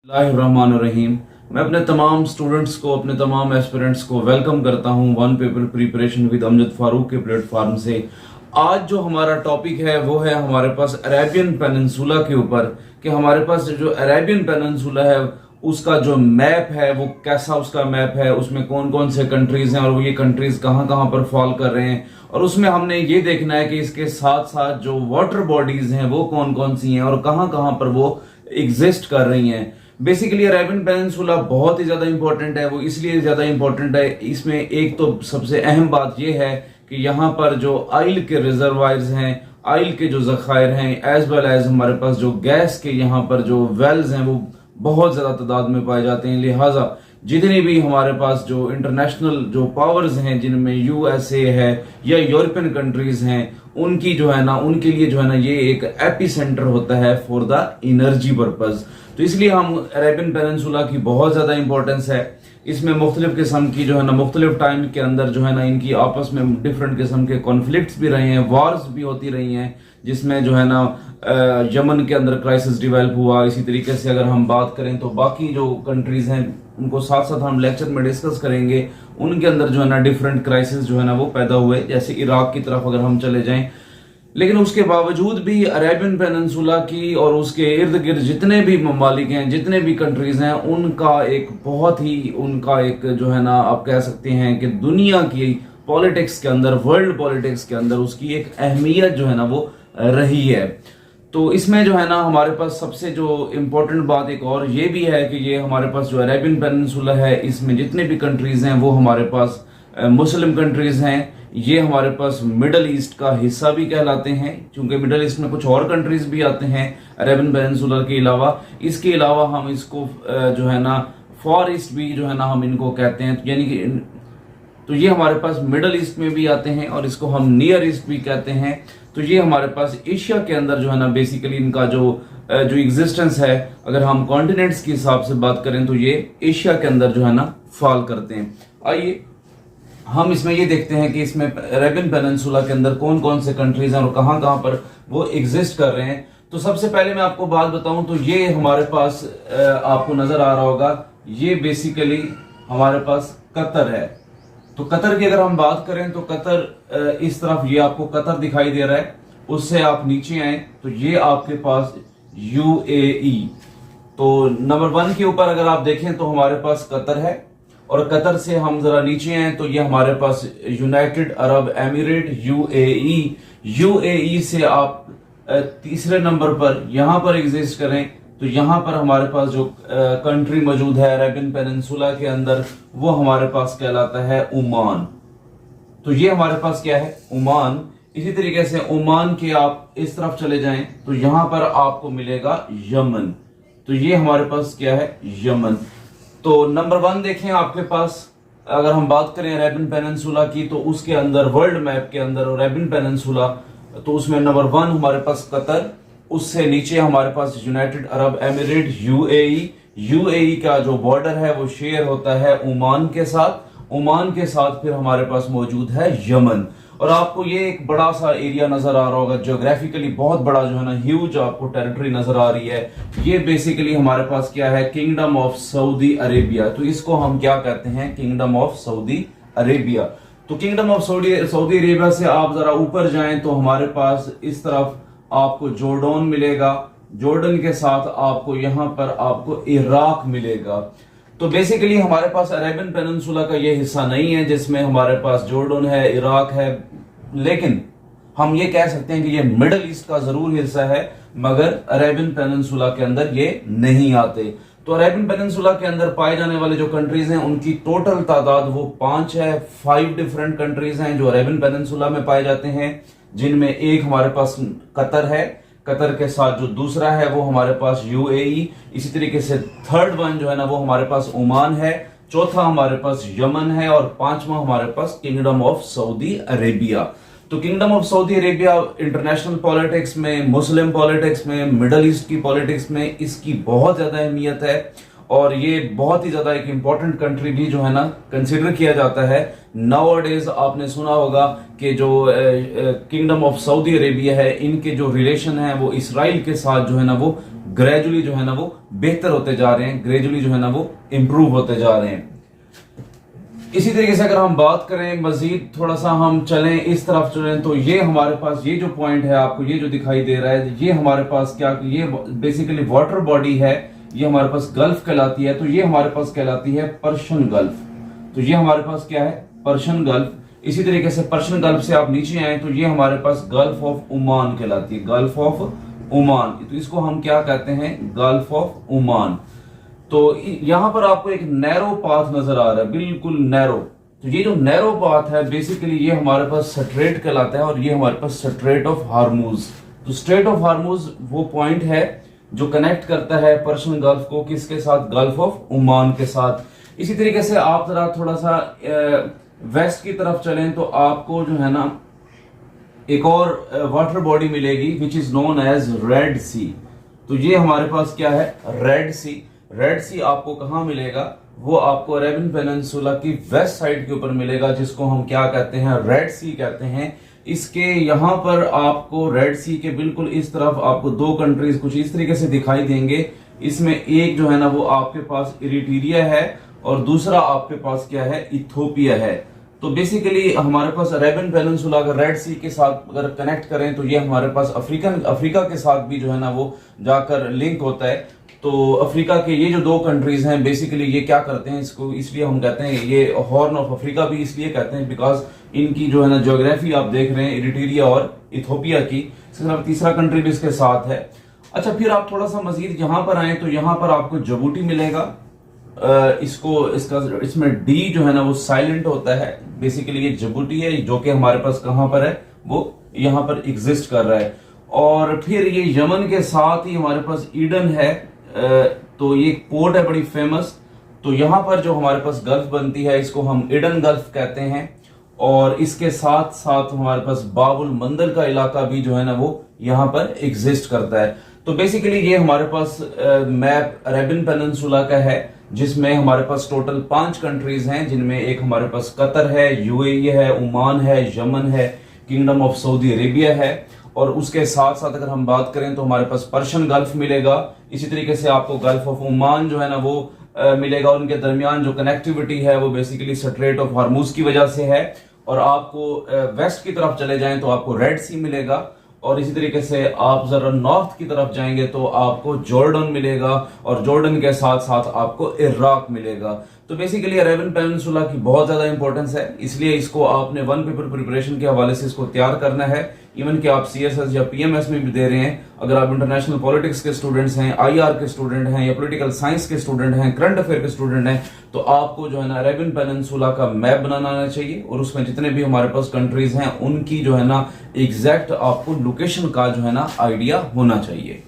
बिस्मिल्लाहिर्रहमानिर्रहीम। मैं अपने तमाम स्टूडेंट्स को, अपने तमाम एस्पिरेंट्स को वेलकम करता हूं one paper preparation with Amjad Farooq के प्लेटफॉर्म से। आज जो हमारा टॉपिक है वो है हमारे पास अरेबियन पेनिनसुला के ऊपर, कि हमारे पास जो अरेबियन पेनिनसुला है उसका जो मैप है वो कैसा उसका मैप है, उसमें कौन कौन से कंट्रीज हैं और वो ये कंट्रीज कहाँ कहाँ पर फॉल कर रहे हैं, और उसमें हमने ये देखना है कि इसके साथ साथ जो वाटर बॉडीज हैं वो कौन कौन सी हैं और कहाँ कहाँ पर वो एग्जिस्ट कर रही हैं। बेसिकली अरेबियन पेनिनसुला बहुत ही ज्यादा इंपॉर्टेंट है। वो इसलिए ज्यादा इंपॉर्टेंट है, इसमें एक तो सबसे अहम बात यह है कि यहाँ पर जो ऑयल के रिजर्वायर्स हैं, ऑयल के जो जखायर हैं, एज वेल एज हमारे पास जो गैस के यहाँ पर जो वेल्स हैं वो बहुत ज्यादा तादाद में पाए जाते हैं। लिहाजा जितनी भी हमारे पास जो इंटरनेशनल जो पावर्स हैं, जिनमें यूएसए है या यूरोपियन कंट्रीज हैं, उनकी जो है ना, उनके लिए जो है ना ये एक एपी सेंटर होता है फॉर द एनर्जी पर्पज। तो इसलिए हम अरेबियन पेनिनसुला की बहुत ज्यादा इंपॉर्टेंस है। इसमें मुख्तलिफ किस्म की जो है ना, मुख्तलिफ टाइम के अंदर जो है ना इनकी आपस में डिफरेंट किस्म के कॉन्फ्लिक्ट्स भी रहे हैं, वॉर्स भी होती रही हैं, जिसमें जो है ना यमन के अंदर क्राइसिस डिवेल्प हुआ। इसी तरीके से अगर हम बात करें तो बाकी जो कंट्रीज हैं उनको साथ साथ हम लेक्चर में डिस्कस करेंगे, उनके अंदर जो है ना डिफरेंट क्राइसिस जो है ना वो पैदा हुए, जैसे इराक की तरफ अगर हम चले जाएं। लेकिन उसके बावजूद भी अरेबियन पेनिनसुला की और उसके इर्द गिर्द जितने भी ममालिक हैं, जितने भी कंट्रीज हैं, उनका एक बहुत ही उनका एक जो है ना आप कह सकते हैं कि दुनिया की पॉलिटिक्स के अंदर, वर्ल्ड पॉलिटिक्स के अंदर उसकी एक अहमियत जो है ना वो रही है। तो इसमें जो है ना हमारे पास सबसे जो इम्पोर्टेंट बात एक और ये भी है कि ये हमारे पास जो अरेबियन पेनिनसुला है, इसमें जितने भी कंट्रीज हैं वो हमारे पास मुस्लिम कंट्रीज हैं। ये हमारे पास मिडल ईस्ट का हिस्सा भी कहलाते हैं, क्योंकि मिडल ईस्ट में कुछ और कंट्रीज भी आते हैं अरेबियन पेनिनसुला के अलावा। इसके अलावा हम इसको जो है ना फॉर ईस्ट भी जो है ना हम इनको कहते हैं, यानी कि तो ये हमारे पास मिडल ईस्ट में भी आते हैं और इसको हम नियर ईस्ट भी कहते हैं। तो ये हमारे पास एशिया के अंदर जो है ना बेसिकली इनका जो एग्जिस्टेंस है, अगर हम कॉन्टिनेंट्स के हिसाब से बात करें तो ये एशिया के अंदर जो है ना फॉल करते हैं। आइए हम इसमें ये देखते हैं कि इसमें अरेबियन पेनिनसुला के अंदर कौन कौन से कंट्रीज हैं और कहाँ कहाँ पर वो एग्जिस्ट कर रहे हैं। तो सबसे पहले मैं आपको बात बताऊं तो ये हमारे पास आपको नजर आ रहा होगा, ये बेसिकली हमारे पास कतर है। तो कतर की अगर हम बात करें तो कतर इस तरफ ये आपको कतर दिखाई दे रहा है, उससे आप नीचे आए तो ये आपके पास यूएई। तो नंबर 1 के ऊपर अगर आप देखें तो हमारे पास कतर है, और कतर से हम जरा नीचे आए तो ये हमारे पास United Arab Emirate UAE. UAE से आप तीसरे नंबर पर यहां पर एग्जिस्ट करें तो यहां पर हमारे पास जो कंट्री मौजूद है अरेबियन पेनिनसुला के अंदर, वो हमारे पास कहलाता है ओमान। तो ये हमारे पास क्या है, ओमान। इसी तरीके से ओमान के आप इस तरफ चले जाएं तो यहां पर आपको मिलेगा यमन। तो ये हमारे पास क्या है, यमन। तो नंबर 1 देखें आपके पास, अगर हम बात करें अरेबियन पेनिनसुला की तो उसके अंदर वर्ल्ड मैप के अंदर अरेबियन पेनिनसुला, तो उसमें नंबर 1 हमारे पास कतर, उससे नीचे हमारे पास United Arab Emirate UAE. UAE का जो बॉर्डर है वो शेयर होता है ओमान के साथ। ओमान के साथ फिर हमारे पास मौजूद है यमन। और आपको ये एक बड़ा सा एरिया नजर आ रहा होगा, ज्योग्राफिकली बहुत बड़ा जो है ना ह्यूज आपको टेरिटरी नजर आ रही है। ये बेसिकली हमारे पास क्या है, किंगडम ऑफ सऊदी अरेबिया। तो इसको हम क्या कहते हैं, किंगडम ऑफ सऊदी अरेबिया। तो किंगडम ऑफ सऊदी अरेबिया से आप जरा ऊपर जाएं तो हमारे पास इस तरफ आपको जॉर्डन मिलेगा, जॉर्डन के साथ आपको यहां पर आपको इराक मिलेगा। तो बेसिकली हमारे पास अरेबियन पेनिनसुला का ये हिस्सा नहीं है जिसमें हमारे पास जॉर्डन है, इराक है, लेकिन हम ये कह सकते हैं कि ये मिडल ईस्ट का जरूर हिस्सा है, मगर अरेबियन पेनिनसुला के अंदर ये नहीं आते। तो अरेबियन पेनिनसुला के अंदर पाए जाने वाले जो कंट्रीज हैं उनकी टोटल तादाद वो 5 है। 5 डिफरेंट कंट्रीज हैं जो अरेबियन पेनिनसुला में पाए जाते हैं, जिनमें एक हमारे पास कतर है, कतर के साथ जो दूसरा है वो हमारे पास यूएई। इसी तरीके से थर्ड वन जो है ना वो हमारे पास ओमान है, चौथा हमारे पास यमन है, और 5वां हमारे पास किंगडम ऑफ सऊदी अरेबिया। तो kingdom of Saudi Arabia international politics में, मुस्लिम पॉलिटिक्स में, मिडल ईस्ट की पॉलिटिक्स में इसकी बहुत ज्यादा अहमियत है, और ये बहुत ही ज्यादा एक इंपॉर्टेंट कंट्री भी जो है ना कंसिडर किया जाता है। नाउअडेज आपने सुना होगा कि जो किंगडम ऑफ सऊदी अरेबिया है, इनके जो रिलेशन है वो इसराइल के साथ जो है ना वो ग्रेजुअली जो है ना वो बेहतर होते जा रहे हैं, ग्रेजुअली जो है ना वो इम्प्रूव होते जा रहे हैं। इसी तरीके से अगर हम बात करें मजीद थोड़ा सा हम चलें इस तरफ चलें तो ये हमारे पास ये जो पॉइंट है आपको ये जो दिखाई दे रहा है, ये हमारे पास क्या, ये बेसिकली वाटर बॉडी है, ये हमारे पास गल्फ कहलाती है। तो ये हमारे पास कहलाती है पर्शियन गल्फ। तो ये हमारे पास क्या है, पर्शियन गल्फ। इसी तरीके से पर्शियन गल्फ से आप नीचे आए तो ये हमारे पास गल्फ ऑफ ओमान कहलाती है, गल्फ ऑफ ओमान। तो इसको हम क्या कहते हैं, गल्फ ऑफ ओमान। तो यहां पर आपको एक नैरो पाथ नजर आ रहा है, बिल्कुल नैरो। तो ये जो नैरो पाथ है बेसिकली ये हमारे पास स्ट्रेट कहलाता है और ये हमारे पास स्ट्रेट ऑफ हार्मूज। तो स्ट्रेट ऑफ हार्मूज वो पॉइंट है जो कनेक्ट करता है पर्शियन गल्फ को किसके साथ, गल्फ ऑफ ओमान के साथ। इसी तरीके से आप जरा थोड़ा सा वेस्ट की तरफ चलें तो आपको जो है ना एक और वाटर बॉडी मिलेगी which is known as Red Sea. तो ये हमारे पास क्या है, रेड सी। रेड सी आपको कहां मिलेगा, वो आपको अरेबियन पेनिनसुला की वेस्ट साइड के ऊपर मिलेगा, जिसको हम क्या कहते हैं, रेड सी कहते हैं। इसके यहां पर आपको रेड सी के बिल्कुल इस तरफ आपको दो कंट्रीज कुछ इस तरीके से दिखाई देंगे। इसमें एक जो है ना वो आपके पास इरिट्रिया है और दूसरा आपके पास क्या है, इथोपिया है। तो बेसिकली हमारे पास अरेबियन पेनिनसुला अगर रेड सी के साथ अगर कनेक्ट करें तो ये हमारे पास अफ्रीका के साथ भी जो है ना वो जाकर लिंक होता है। तो अफ्रीका के ये जो दो कंट्रीज हैं बेसिकली ये क्या करते हैं, इसको इसलिए हम कहते हैं ये हॉर्न ऑफ अफ्रीका भी इसलिए कहते हैं बिकॉज इनकी जो है ना ज्योग्राफी आप देख रहे हैं इरिट्रिया और इथोपिया की। तीसरा कंट्री भी इसके साथ है। अच्छा, फिर आप थोड़ा सा मजीद यहाँ पर आए तो यहाँ पर आपको जिबूटी मिलेगा। इसमें डी जो है ना वो साइलेंट होता है। बेसिकली ये जिबूटी है जो कि हमारे पास कहां पर है, वो यहाँ पर एग्जिस्ट कर रहा है। और फिर ये यमन के साथ ही हमारे पास ईडन है। तो ये पोर्ट है बड़ी फेमस। तो यहां पर जो हमारे पास गल्फ बनती है इसको हम ईडन गल्फ कहते हैं। और इसके साथ साथ हमारे पास बाबुल मंदर का इलाका भी जो है ना वो यहां पर एग्जिस्ट करता है। तो बेसिकली ये हमारे पास मैप अरेबियन पेनिनसुला का है जिसमें हमारे पास टोटल 5 कंट्रीज हैं, जिनमें एक हमारे पास कतर है, यूएई है, ओमान है, यमन है, किंगडम ऑफ सऊदी अरेबिया है। और उसके साथ साथ अगर हम बात करें तो हमारे पास पर्शियन गल्फ मिलेगा। इसी तरीके से आपको गल्फ ऑफ ओमान जो है ना वो मिलेगा। और उनके दरमियान जो कनेक्टिविटी है वो बेसिकली स्ट्रेट ऑफ हार्मूज की वजह से है। और आपको वेस्ट की तरफ चले जाएं तो आपको रेड सी मिलेगा। और इसी तरीके से आप जरा नॉर्थ की तरफ जाएंगे तो आपको जॉर्डन मिलेगा और जॉर्डन के साथ साथ आपको इराक मिलेगा। तो बेसिकली अरेबियन पेनिनसुला की बहुत ज्यादा इंपॉर्टेंस है, इसलिए इसको आपने वन पेपर प्रिपरेशन के हवाले से इसको तैयार करना है। इवन कि आप सीएसएस या पीएमएस में भी दे रहे हैं, अगर आप इंटरनेशनल पॉलिटिक्स के स्टूडेंट्स हैं, आईआर के स्टूडेंट हैं या पॉलिटिकल साइंस के स्टूडेंट हैं, करंट अफेयर के स्टूडेंट हैं, तो आपको जो है ना अरेबियन पेनिनसुला का मैप बनाना आना चाहिए। और उसमें जितने भी हमारे पास कंट्रीज हैं उनकी जो है ना एग्जैक्ट आपको लोकेशन का जो है ना आइडिया होना चाहिए।